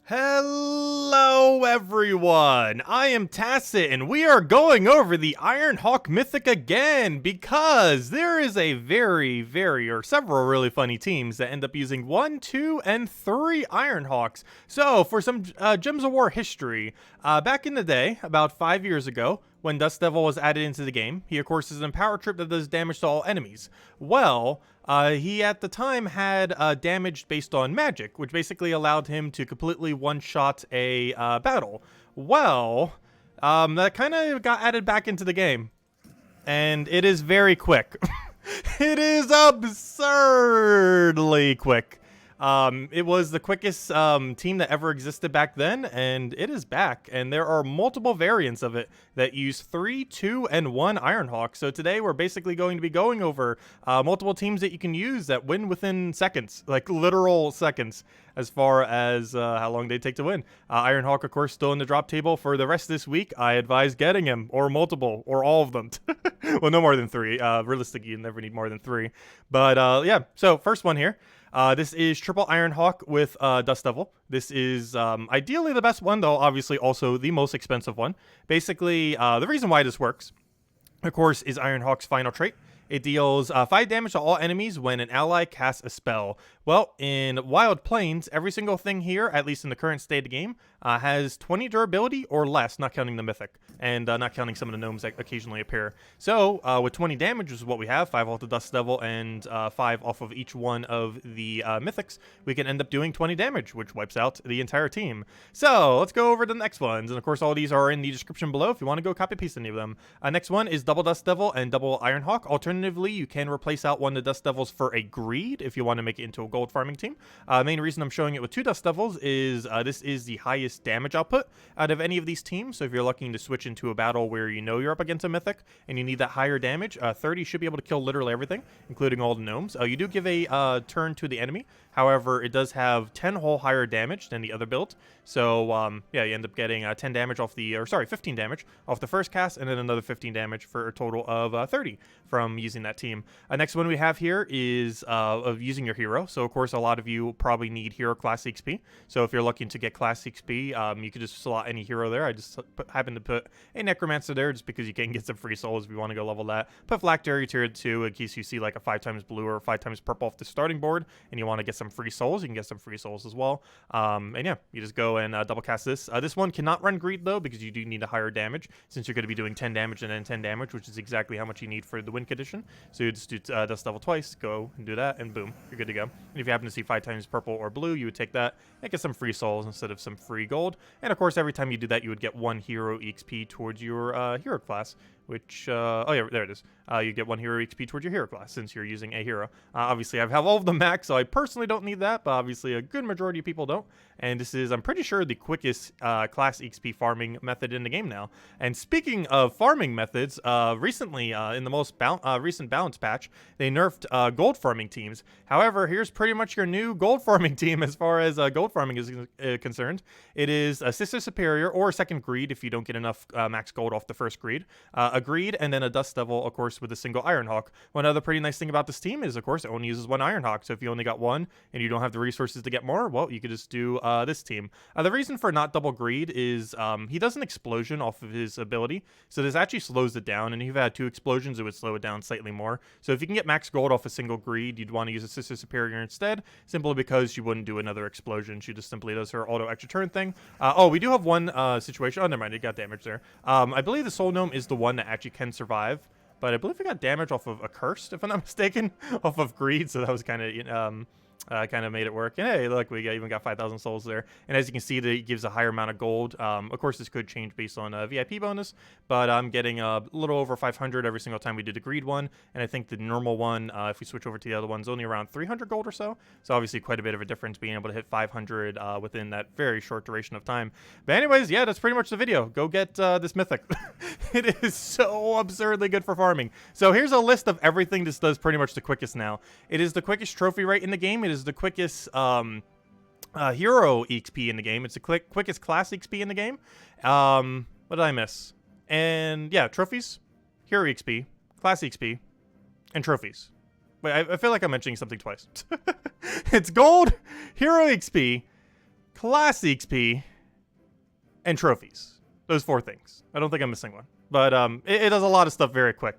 Hello everyone, I am Tacet and we are going over the Ironhawk Mythic again because there is a several really funny teams that end up using 1, 2, and 3 Ironhawks. So for some Gems of War history, back in the day, about 5 years ago, when Dust Devil was added into the game, he of course is an Empower Trip that does damage to all enemies. Well, he at the time had damage based on magic, which basically allowed him to completely one-shot a battle. Well, that kind of got added back into the game, and it is very quick. It is absurdly quick. It was the quickest team that ever existed back then, and it is back. And there are multiple variants of it that use 3, 2, and 1 Ironhawk. So today we're basically going to be going over multiple teams that you can use that win within seconds, like literal seconds, as far as how long they take to win. Ironhawk, of course, still in the drop table for the rest of this week. I advise getting him, or multiple, or all of them. Well, no more than 3. Realistically, you never need more than 3. But yeah, so first one here. This is triple Ironhawk with Dust Devil. This is ideally the best one, though obviously also the most expensive one. Basically, the reason why this works, of course, is Ironhawk's final trait. It deals 5 damage to all enemies when an ally casts a spell. Well, in Wild Plains, every single thing here, at least in the current state of the game, has 20 durability or less, not counting the mythic, and not counting some of the gnomes that occasionally appear. So, with 20 damage, which is what we have, 5 off the Dust Devil and 5 off of each one of the mythics, we can end up doing 20 damage, which wipes out the entire team. So, let's go over to the next ones, and of course all these are in the description below if you want to go copy-paste any of them. Next one is double Dust Devil and double Ironhawk. Alternatively, you can replace out one of the Dust Devils for a Greed if you want to make it into a gold farming team. Main reason I'm showing it with 2 Dust Devils is this is the highest damage output out of any of these teams. So if you're looking to switch into a battle where you know you're up against a mythic and you need that higher damage, 30 should be able to kill literally everything, including all the gnomes. You do give a turn to the enemy. However, it does have 10 whole higher damage than the other build. So, yeah, you end up getting 10 damage off the, 15 damage off the first cast, and then another 15 damage for a total of 30 from using that team. Next one we have here is of using your hero. So, of course, a lot of you probably need hero class XP. So, if you're looking to get class XP, you could just slot any hero there. I just happen to put a Necromancer there just because you can get some free souls if you want to go level that. Put Phylactery tier 2 in case you see like a 5 times blue or 5 times purple off the starting board and you want to get some free souls. You can get some free souls as well. And yeah, you just go and double cast this. This one cannot run Greed though because you do need a higher damage since you're going to be doing 10 damage and then 10 damage, which is exactly how much you need for the win condition. So you just do Dust Devil twice, go and do that, and boom, you're good to go. And if you happen to see 5 times purple or blue, you would take that and get some free souls instead of some free gold. And of course, every time you do that, you would get 1 hero XP towards your hero class, which, oh yeah, there it is. You get 1 hero XP towards your hero class since you're using a hero. Obviously, I have all of them max, so I personally don't need that, but obviously a good majority of people don't. And this is, I'm pretty sure, the quickest class XP farming method in the game now. And speaking of farming methods, recently, in the most recent balance patch, they nerfed gold farming teams. However, here's pretty much your new gold farming team as far as gold farming is concerned. It is a Sister Superior or a second Greed if you don't get enough max gold off the first Greed. A Greed, and then a Dust Devil, of course, with a single Ironhawk. One other pretty nice thing about this team is, of course, it only uses 1 Ironhawk, so if you only got 1 and you don't have the resources to get more, well, you could just do this team. The reason for not double Greed is he does an explosion off of his ability, so this actually slows it down, and if you've had 2 explosions, it would slow it down slightly more. So if you can get max gold off a single Greed, you'd want to use a Sister Superior instead, simply because she wouldn't do another explosion. She just simply does her auto extra turn thing. Oh, we do have one situation. Oh, never mind, it got damage there. I believe the Soul Gnome is the one that actually can survive, but I believe it got damage off of a Cursed, if I'm not mistaken, off of Greed, so that was kind of kind of made it work. And hey, look, we even got 5,000 souls there. And as you can see, that it gives a higher amount of gold. Of course, this could change based on a VIP bonus, but I'm getting a little over 500 every single time we do the Greed one. And I think the normal one, if we switch over to the other one, is only around 300 gold or so. So obviously quite a bit of a difference being able to hit 500 within that very short duration of time. But anyways, yeah, that's pretty much the video. Go get this mythic. It is so absurdly good for farming. So here's a list of everything this does pretty much the quickest now. It is the quickest trophy rate in the game. It is the quickest hero XP in the game. It's the quickest class XP in the game. What did I miss? And yeah, trophies, hero XP, class XP, and trophies. Wait, I feel like I'm mentioning something twice. It's gold, hero XP, class XP, and trophies. Those 4 things. I don't think I'm missing one. But it does a lot of stuff very quick.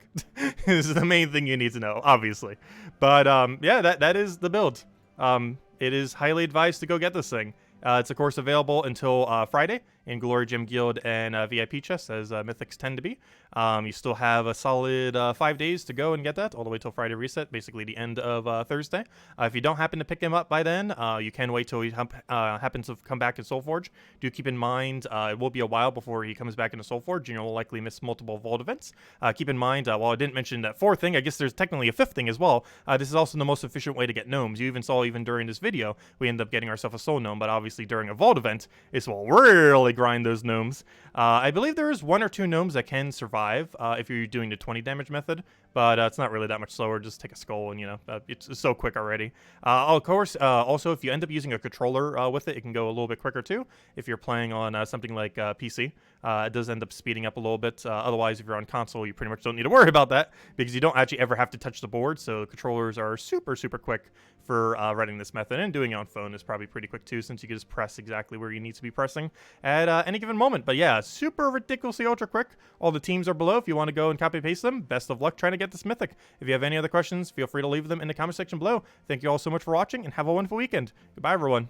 This is the main thing you need to know, obviously. But yeah, that is the build. It is highly advised to go get this thing. It's, of course, available until Friday in Glory Gem Guild and VIP chests, as Mythics tend to be. You still have a solid 5 days to go and get that, all the way till Friday reset, basically the end of Thursday. If you don't happen to pick him up by then, you can wait till he happens to come back in Soulforge. Do keep in mind, it will be a while before he comes back into Soulforge, and you'll likely miss multiple Vault events. Keep in mind, while I didn't mention that 4th thing, I guess there's technically a 5th thing as well. This is also the most efficient way to get gnomes. You even saw, even during this video, we end up getting ourselves a soul gnome, but obviously during a Vault event, this will really grind those gnomes. I believe there is 1 or 2 gnomes that can survive if you're doing the 20 damage method, but it's not really that much slower. Just take a skull and, you know, it's so quick already. Of course, also, if you end up using a controller with it, it can go a little bit quicker too. If you're playing on something like PC, it does end up speeding up a little bit. Otherwise, if you're on console, you pretty much don't need to worry about that because you don't actually ever have to touch the board, so controllers are super, super quick for running this method, and doing it on phone is probably pretty quick too, since you can just press exactly where you need to be pressing at any given moment. But yeah, super ridiculously ultra quick. All the teams are below if you want to go and copy paste them. Best of luck trying to get this mythic. If you have any other questions, feel free to leave them in the comment section below. Thank you all so much for watching, and have a wonderful weekend. Goodbye, everyone.